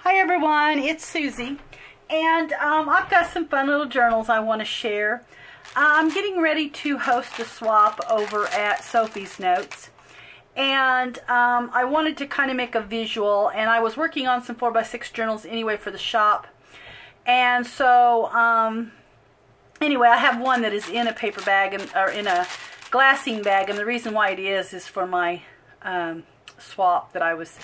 Hi everyone, it's Susie, and I've got some fun little journals I want to share. I'm getting ready to host a swap over at Sophie's Notes, and I wanted to kind of make a visual, and I was working on some 4x6 journals anyway for the shop, and so anyway, I have one that is in a paper bag, or in a glassine bag, and the reason why it is for my swap that I was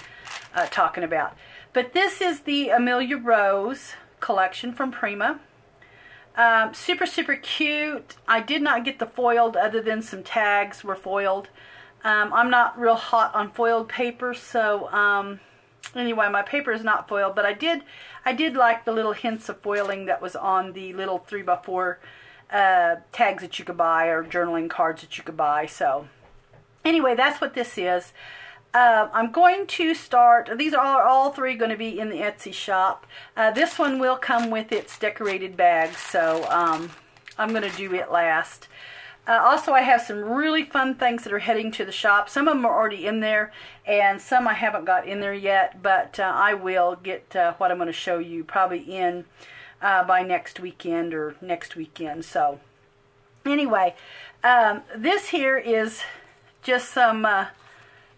talking about. But this is the Amelia Rose collection from Prima. Super, super cute. I did not get the foiled, other than some tags were foiled. I'm not real hot on foiled paper, so anyway, my paper is not foiled, but I did like the little hints of foiling that was on the little 3x4 tags that you could buy, or journaling cards that you could buy. So anyway, that's what this is. I'm going to start, these are all three going to be in the Etsy shop. This one will come with its decorated bag, so I'm going to do it last. Also, I have some really fun things that are heading to the shop. Some of them are already in there, and some I haven't got in there yet, but I will get what I'm going to show you probably in by next weekend or next weekend. So anyway, this here is just some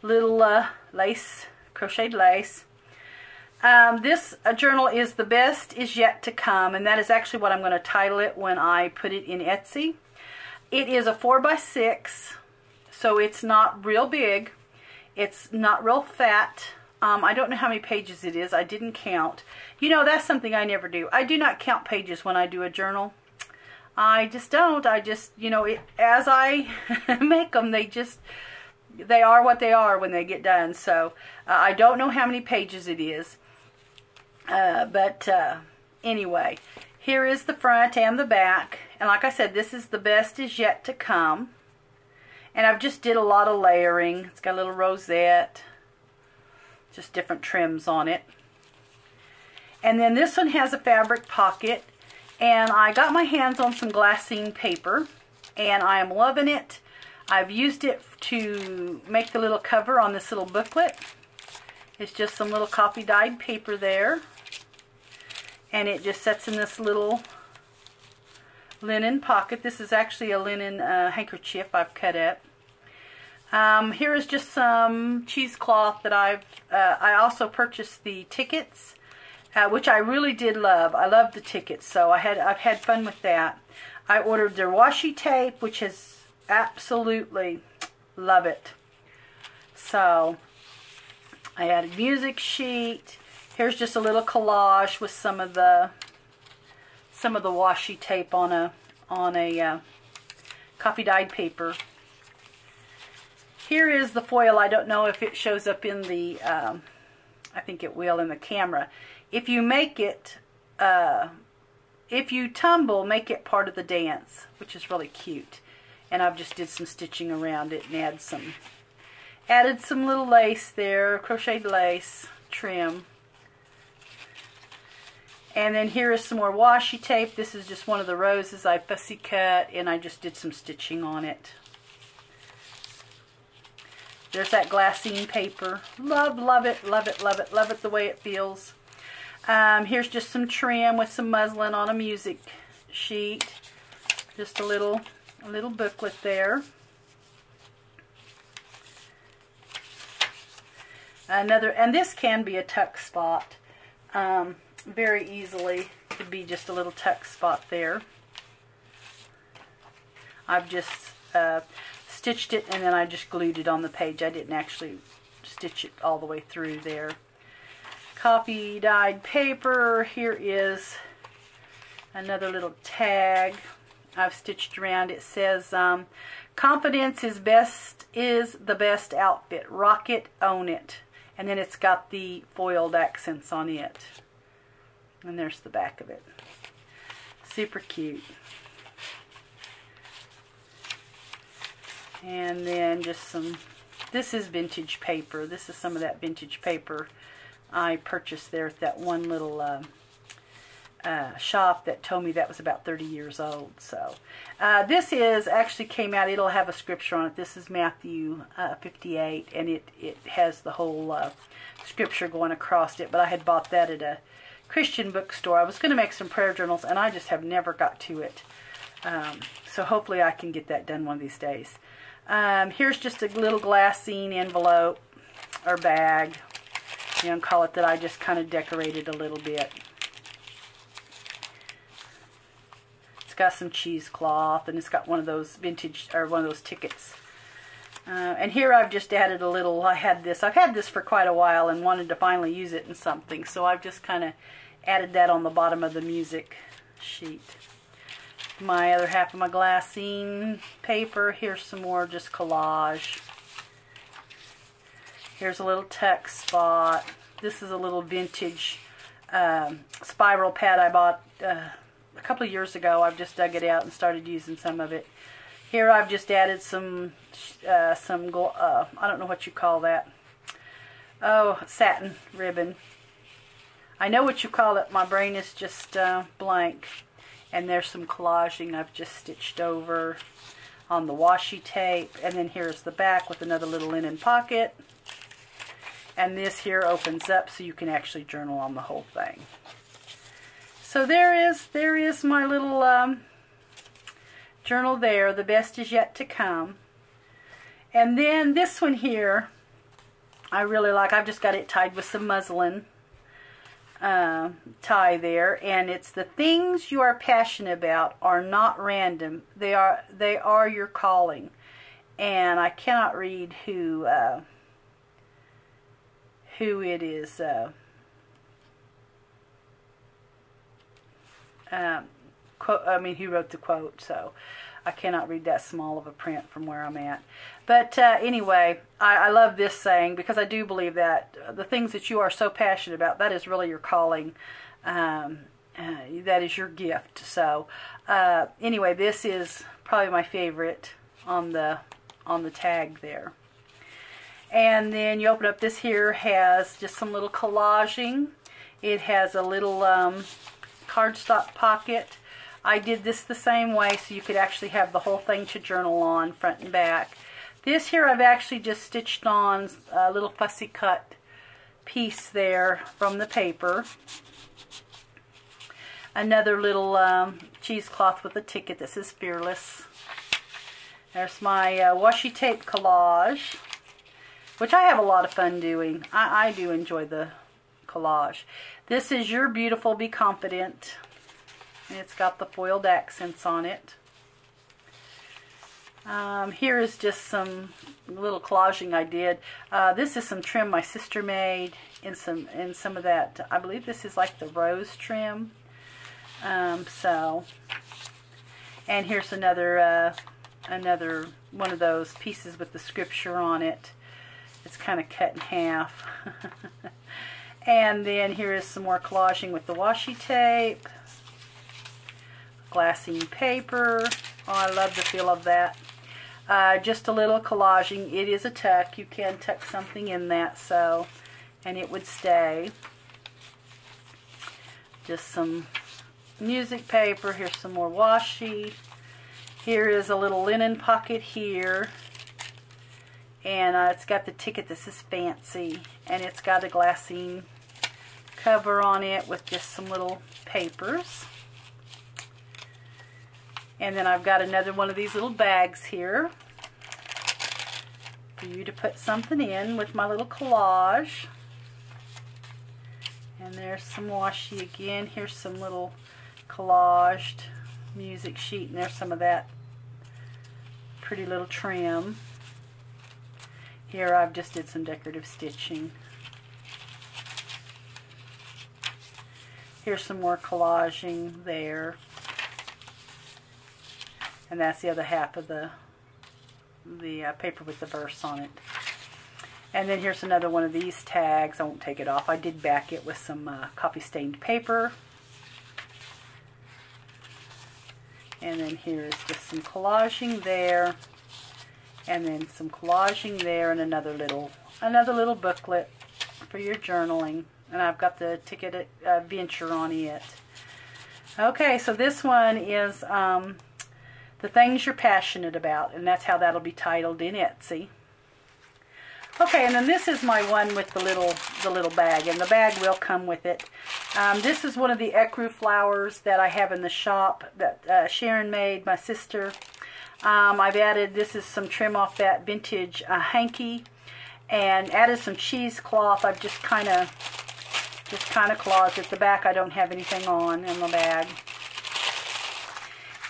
little lace, crocheted lace. This journal is The Best Is Yet to Come, and that is actually what I'm going to title it when I put it in Etsy. It is a 4x6, so it's not real big. It's not real fat. I don't know how many pages it is. I didn't count. You know, that's something I never do. I do not count pages when I do a journal. I just don't. I just, you know, as I make them, they are what they are when they get done. So I don't know how many pages it is. But anyway, here is the front and the back. And like I said, this is The Best Is Yet to Come. And I've just did a lot of layering. It's got a little rosette. Just different trims on it. And then this one has a fabric pocket. And I got my hands on some glassine paper. And I am loving it. I've used it to make the little cover on this little booklet. It's just some little coffee dyed paper there. And it just sets in this little linen pocket. This is actually a linen handkerchief I've cut up. Here is just some cheesecloth that I also purchased the tickets, which I really did love. I love the tickets, so I've had fun with that. I ordered their washi tape, which has absolutely love it. So I added music sheet. Here's just a little collage with some of the washi tape on a coffee dyed paper. Here is the foil. I don't know if it shows up in the I think it will in the camera. If you make it if you tumble, make it part of the dance, which is really cute. And I've just did some stitching around it and added some little lace there, crocheted lace trim. And then here is some more washi tape. This is just one of the roses I fussy cut, and I just did some stitching on it. There's that glassine paper. Love it, love it, love it, love it the way it feels. Here's just some trim with some muslin on a music sheet. Just a little booklet there. And this can be a tuck spot. Very easily could be just a little tuck spot there. I've just stitched it, and then I just glued it on the page. I didn't actually stitch it all the way through there. Coffee dyed paper. Here is another little tag I've stitched around. It says, confidence is the best outfit. Rock it, own it. And then it's got the foiled accents on it. And there's the back of it. Super cute. And then just some, this is vintage paper. This is some of that vintage paper I purchased there at that one little shop that told me that was about 30 years old. So this is actually came out, it'll have a scripture on it. This is Matthew 58, and it has the whole scripture going across it, but I had bought that at a Christian bookstore. I was going to make some prayer journals, and I just have never got to it. So hopefully I can get that done one of these days. Here's just a little glassine envelope or bag, you know, call it, that I just kind of decorated a little bit. It's got some cheesecloth, and it's got one of those vintage, or one of those tickets. And here I've just added a little, I've had this for quite a while and wanted to finally use it in something, so I've just kind of added that on the bottom of the music sheet. My other half of my glassine paper, here's some more just collage. Here's a little text spot. This is a little vintage spiral pad I bought a couple of years ago. I've just dug it out and started using some of it. Here I've just added some I don't know what you call that. Oh, satin ribbon. I know what you call it. My brain is just blank. And there's some collaging I've just stitched over on the washi tape. And then here's the back with another little linen pocket. And this here opens up so you can actually journal on the whole thing. So there is my little journal there. The best is yet to come. And then this one here, I really like. I've just got it tied with some muslin tie there, and it's the things you are passionate about are not random. They are your calling. And I cannot read who it is. Who wrote the quote, so I cannot read that small of a print from where I'm at. But anyway, I love this saying, because I do believe that the things that you are so passionate about, that is really your calling. That is your gift. So anyway, this is probably my favorite on the tag there. And then you open up, this here has just some little collaging. It has a little cardstock pocket. I did this the same way so you could actually have the whole thing to journal on, front and back. This here I've actually just stitched on a little fussy cut piece there from the paper. Another little cheesecloth with a ticket that says Fearless. There's my washi tape collage, which I have a lot of fun doing. I do enjoy the collage. This is You're Beautiful, Be Confident. And it's got the foiled accents on it. Here is just some little collaging I did. This is some trim my sister made in some of that. I believe this is like the rose trim. And here's another one of those pieces with the scripture on it. It's kind of cut in half. And then here is some more collaging with the washi tape. Glassine paper. Oh, I love the feel of that. Just a little collaging. It is a tuck. You can tuck something in that, so, and it would stay. Just some music paper. Here's some more washi. Here is a little linen pocket here. And it's got the ticket that says Fancy. And it's got a glassine cover on it with just some little papers. And then I've got another one of these little bags here for you to put something in with my little collage. And there's some washi again. Here's some little collaged music sheet, and there's some of that pretty little trim. Here I've just did some decorative stitching. Here's some more collaging there. And that's the other half of the paper with the verse on it. And then here's another one of these tags. I won't take it off. I did back it with some coffee stained paper. And then here's just some collaging there. And then some collaging there, and another little booklet for your journaling. And I've got the ticket adventure on it. Okay, so this one is the things you're passionate about, and that's how that'll be titled in Etsy. Okay, and then this is my one with the little bag, and the bag will come with it. This is one of the ecru flowers that I have in the shop that Sharon made, my sister. I've added, this is some trim off that vintage hanky, and added some cheesecloth. I've just kind of closed at the back. I don't have anything on in the bag.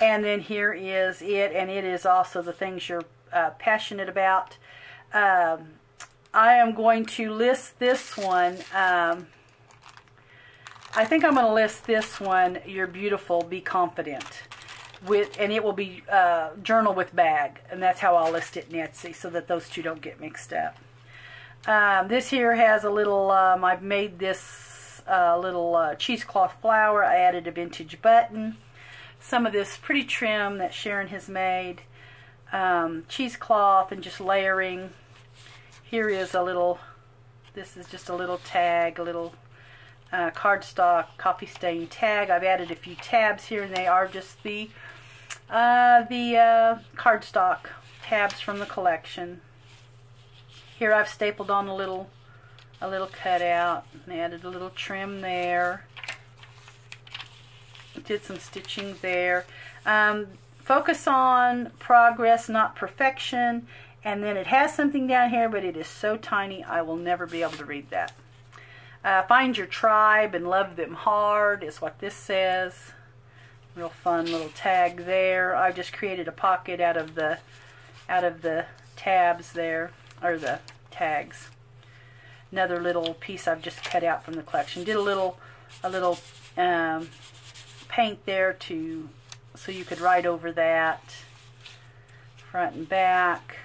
And then here is it, and it is also the things you're passionate about. I am going to list this one. I think I'm going to list this one, You're Beautiful, Be Confident. And it will be journal with bag. And that's how I'll list it in Etsy, so that those two don't get mixed up. This here has a little, I've made this little cheesecloth flower. I added a vintage button. Some of this pretty trim that Sharon has made. Cheesecloth and just layering. Here is a little, this is just a little tag, a little cardstock coffee stain tag. I've added a few tabs here, and they are just the cardstock tabs from the collection. Here I've stapled on a little cutout, and added a little trim there. Did some stitching there. Focus on progress, not perfection. And then it has something down here, but it is so tiny I will never be able to read that. Find your tribe and love them hard is what this says. Real fun little tag there. I just created a pocket out of the tabs there, or the tags. Another little piece I've just cut out from the collection. Did a little paint there so you could write over that, front and back.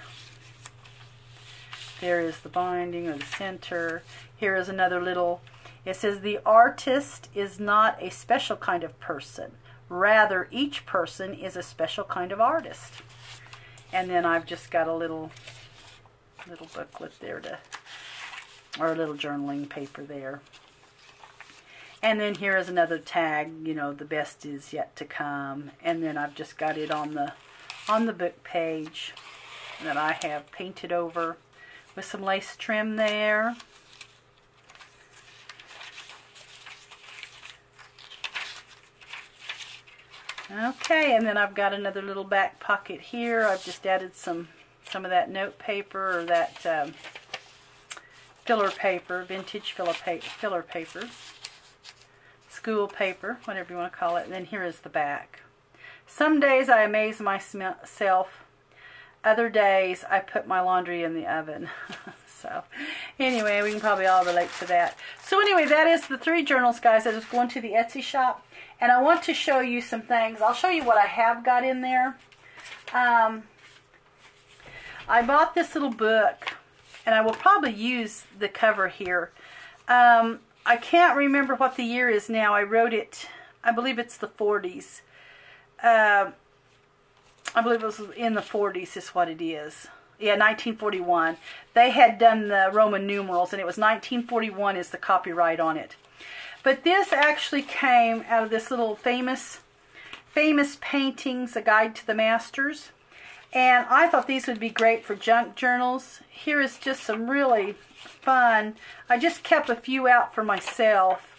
There is the binding or the center. Here is another little, it says, the artist is not a special kind of person. Rather, each person is a special kind of artist. And then I've just got a little booklet there or a little journaling paper there. And then here is another tag, you know, the best is yet to come. And then I've just got it on the book page that I have painted over with some lace trim there. Okay, and then I've got another little back pocket here. I've just added some of that note paper, or that filler paper, vintage filler paper, school paper, whatever you want to call it. And then here is the back. Some days I amaze myself. Other days, I put my laundry in the oven. So, anyway, we can probably all relate to that. So, anyway, that is the 3 journals, guys. I just going to the Etsy shop. And I want to show you some things. I'll show you what I have got in there. I bought this little book, and I will probably use the cover here. I can't remember what the year is now. I wrote it, I believe it's the 40s. I believe it was in the 40s is what it is. Yeah, 1941. They had done the Roman numerals, and it was 1941 is the copyright on it. But this actually came out of this little famous paintings, A Guide to the Masters. And I thought these would be great for junk journals. Here is just some really fun. I just kept a few out for myself.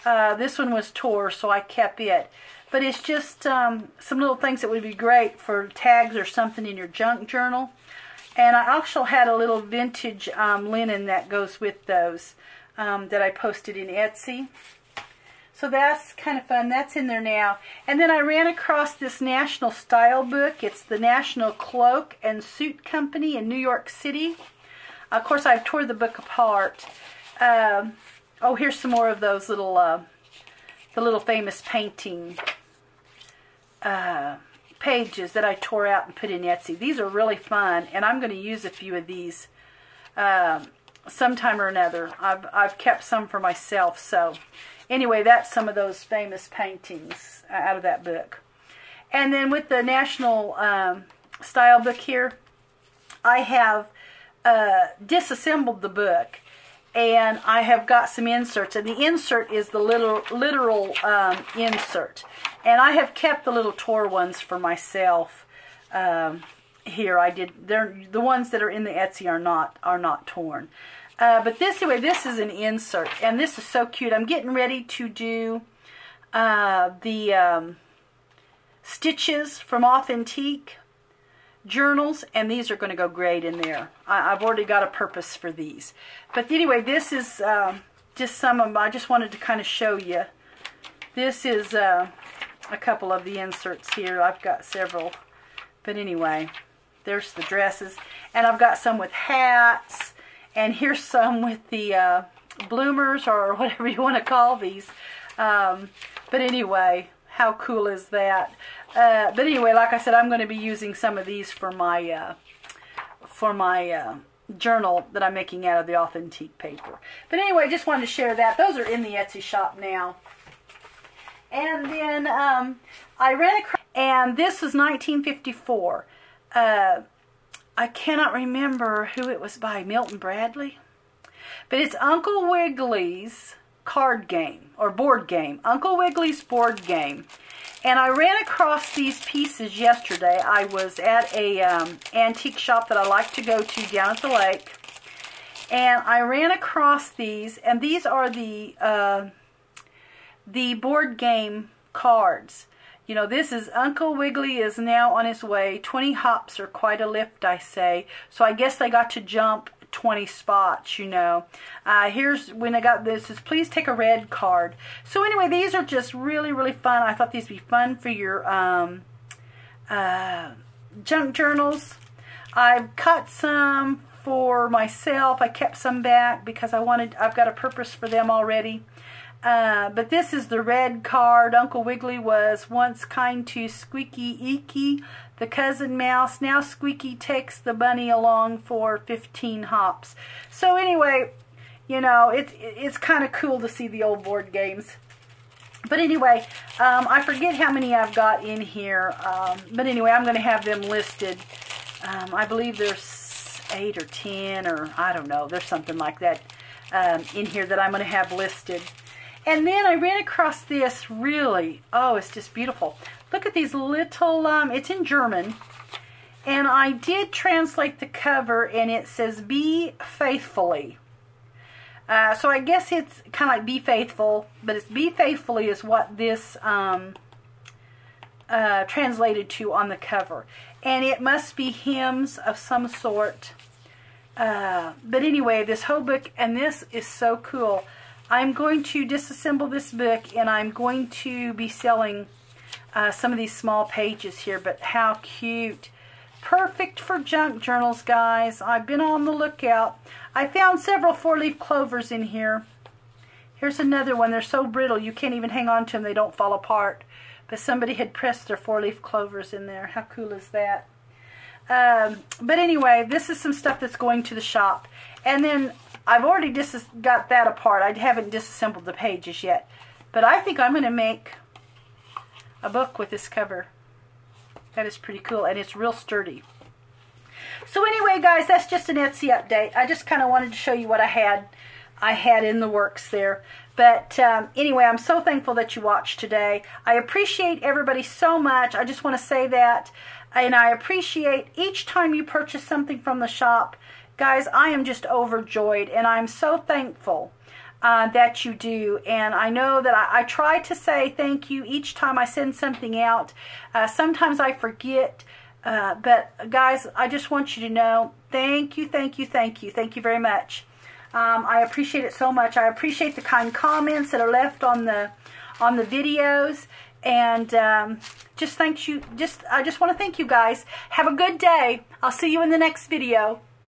This one was tore, so I kept it. But it's just some little things that would be great for tags or something in your junk journal. And I also had a little vintage linen that goes with those that I posted in Etsy. So that's kind of fun. That's in there now. And then I ran across this National Style book. It's the National Cloak and Suit Company in New York City. Of course, I've tore the book apart. Oh, here's some more of those little, the little famous painting pages that I tore out and put in Etsy. These are really fun, and I'm going to use a few of these sometime or another. I've kept some for myself. So anyway, that's some of those famous paintings out of that book. And then with the National Style book here, I have disassembled the book, and I have got some inserts, and the insert is the literal insert, and I have kept the little tour ones for myself. Here they're the ones that are in the Etsy are not torn, but this is an insert, and this is so cute. I'm getting ready to do the stitches from Authentique journals, and these are going to go great in there. I've already got a purpose for these. But anyway, this is just some of them. I just wanted to kind of show you. This is a couple of the inserts here. I've got several. But anyway, there's the dresses. And I've got some with hats. And here's some with the bloomers, or whatever you want to call these. But anyway, how cool is that? But anyway, like I said, I'm going to be using some of these for my journal that I'm making out of the Authentique paper. But anyway, just wanted to share that. Those are in the Etsy shop now. And then I ran across, and this was 1954. I cannot remember who it was by, Milton Bradley. But it's Uncle Wiggily's card game, or board game. Uncle Wiggily's board game. And I ran across these pieces yesterday. I was at a antique shop that I like to go to down at the lake. And I ran across these, and these are the board game cards. You know, this is Uncle Wiggily is now on his way. 20 hops are quite a lift, I say. So I guess they got to jump 20 spots, you know. Here's when I got this, is please take a red card. So anyway, these are just really, really fun. I thought these would be fun for your junk journals. I've cut some for myself. I kept some back because I've got a purpose for them already. But this is the red card. Uncle Wiggily was once kind to Squeaky Eeky, the cousin mouse. Now Squeaky takes the bunny along for 15 hops. So anyway, you know, it's kind of cool to see the old board games. But anyway, I forget how many I've got in here. But anyway, I'm going to have them listed. I believe there's 8 or 10, or I don't know. There's something like that in here that I'm going to have listed. And then I ran across this really, oh, it's just beautiful. Look at these little, it's in German. And I did translate the cover, and it says, be faithfully. So I guess it's kind of like be faithful, but it's be faithfully is what this translated to on the cover. And it must be hymns of some sort. But anyway, this whole book, and this is so cool. I'm going to disassemble this book, and I'm going to be selling some of these small pages here, but how cute. Perfect for junk journals, guys. I've been on the lookout. I found several 4-leaf clovers in here. Here's another one. They're so brittle you can't even hang on to them. They don't fall apart. But somebody had pressed their 4-leaf clovers in there. How cool is that? But anyway, this is some stuff that's going to the shop. And then I've already got that apart. I haven't disassembled the pages yet. But I think I'm going to make a book with this cover. That is pretty cool, and it's real sturdy. So anyway, guys, that's just an Etsy update. I just kind of wanted to show you what I had in the works there. But anyway, I'm so thankful that you watched today. I appreciate everybody so much. I just want to say that. And I appreciate each time you purchase something from the shop. Guys, I am just overjoyed, and I'm so thankful that you do. And I know that I try to say thank you each time I send something out. Sometimes I forget, but guys, I just want you to know, thank you, thank you, thank you. Thank you very much. I appreciate it so much. I appreciate the kind comments that are left on the videos. And just thank you. I just want to thank you guys. Have a good day. I'll see you in the next video.